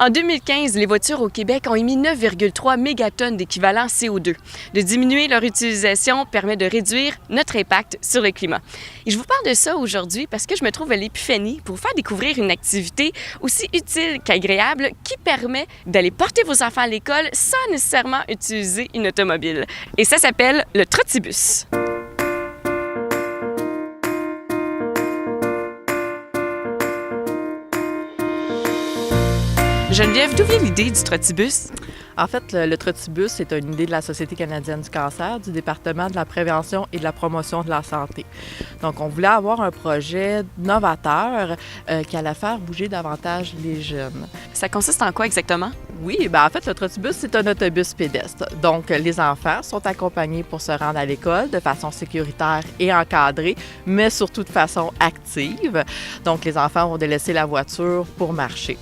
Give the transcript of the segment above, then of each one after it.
En 2015, les voitures au Québec ont émis 9,3 mégatonnes d'équivalent CO2. De diminuer leur utilisation permet de réduire notre impact sur le climat. Et je vous parle de ça aujourd'hui parce que je me trouve à l'Épiphanie pour vous faire découvrir une activité aussi utile qu'agréable qui permet d'aller porter vos enfants à l'école sans nécessairement utiliser une automobile. Et ça s'appelle le trottibus. Geneviève, d'où vient l'idée du trottibus? En fait, le trottibus, c'est une idée de la Société canadienne du cancer, du département de la prévention et de la promotion de la santé. Donc, on voulait avoir un projet novateur qui allait faire bouger davantage les jeunes. Ça consiste en quoi exactement? Oui, bien en fait, le trottibus, c'est un autobus pédestre. Donc, les enfants sont accompagnés pour se rendre à l'école de façon sécuritaire et encadrée, mais surtout de façon active. Donc, les enfants vont délaisser la voiture pour marcher.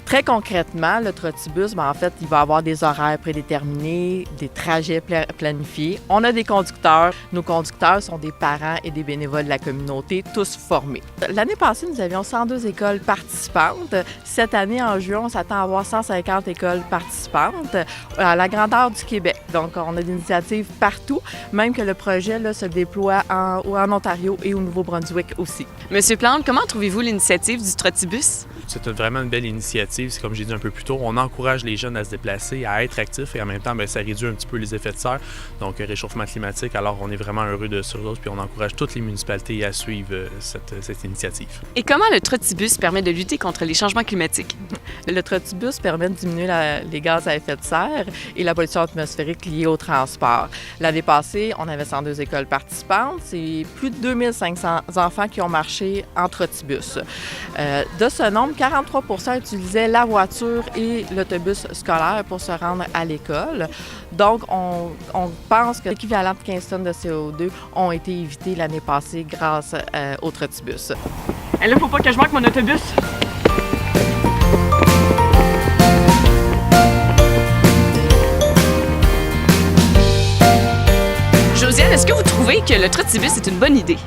Très concrètement, le trottibus, en fait, il va avoir des horaires prédéterminés, des trajets planifiés. On a des conducteurs. Nos conducteurs sont des parents et des bénévoles de la communauté, tous formés. L'année passée, nous avions 102 écoles participantes. Cette année, en juin, on s'attend à avoir 150 écoles participantes à la grandeur du Québec. Donc, on a des initiatives partout, même que le projet là, se déploie en Ontario et au Nouveau-Brunswick aussi. Monsieur Plante, comment trouvez-vous l'initiative du trottibus? C'est vraiment une belle initiative. C'est comme j'ai dit un peu plus tôt, on encourage les jeunes à se déplacer, à être actifs et en même temps, ça réduit un petit peu les effets de serre, donc réchauffement climatique. Alors, on est vraiment heureux de ce chose puis on encourage toutes les municipalités à suivre cette initiative. Et comment le trottibus permet de lutter contre les changements climatiques? Le trottibus permet de diminuer les gaz à effet de serre et la pollution atmosphérique liée au transport. L'année passée, on avait 102 écoles participantes. C'est plus de 2500 enfants qui ont marché en trottibus. De ce nombre, 43 % utilisaient la voiture et l'autobus scolaire pour se rendre à l'école. Donc, on pense que l'équivalent de 15 tonnes de CO2 ont été évitées l'année passée grâce au trottibus. Et là, faut pas que je manque mon autobus. Josiane, est-ce que vous trouvez que le trottibus est une bonne idée?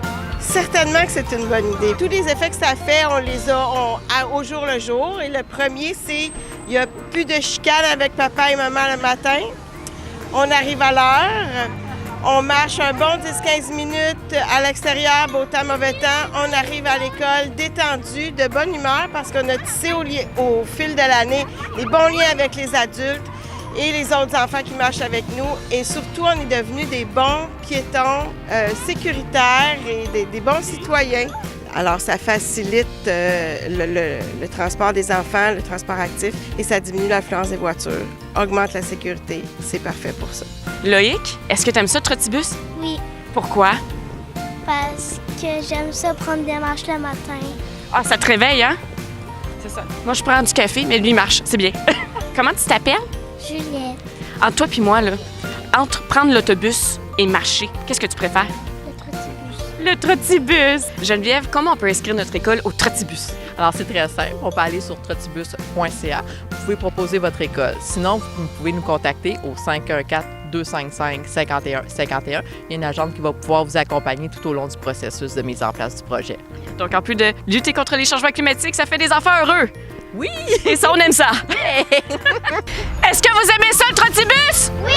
Certainement que c'est une bonne idée. Tous les effets que ça fait, on les a au jour le jour. Et le premier, c'est il n'y a plus de chicane avec papa et maman le matin. On arrive à l'heure. On marche un bon 10-15 minutes à l'extérieur, beau temps, mauvais temps. On arrive à l'école détendu, de bonne humeur, parce qu'on a tissé au fil de l'année des bons liens avec les adultes et les autres enfants qui marchent avec nous. Et surtout, on est devenus des bons piétons sécuritaires et des bons citoyens. Alors, ça facilite le transport des enfants, le transport actif, et ça diminue l'affluence des voitures, augmente la sécurité. C'est parfait pour ça. Loïc, est-ce que tu aimes ça, le trottibus? Oui, Pourquoi? parce que j'aime ça prendre des marches le matin. Ah, ça te réveille, hein? C'est ça. Moi, je prends du café, mais lui, il marche. C'est bien. Comment tu t'appelles? Juliette, Entre toi puis moi, là, entre prendre l'autobus et marcher, qu'est-ce que tu préfères? le trottibus. Le trottibus! Geneviève, comment on peut inscrire notre école au trottibus? Alors, c'est très simple. On peut aller sur trottibus.ca. Vous pouvez proposer votre école. Sinon, vous pouvez nous contacter au 514-255-5151. Il y a une agente qui va pouvoir vous accompagner tout au long du processus de mise en place du projet. Donc, en plus de lutter contre les changements climatiques, ça fait des enfants heureux! Oui! Et ça, on aime ça! Est-ce que vous aimez ça, le trottibus? Oui!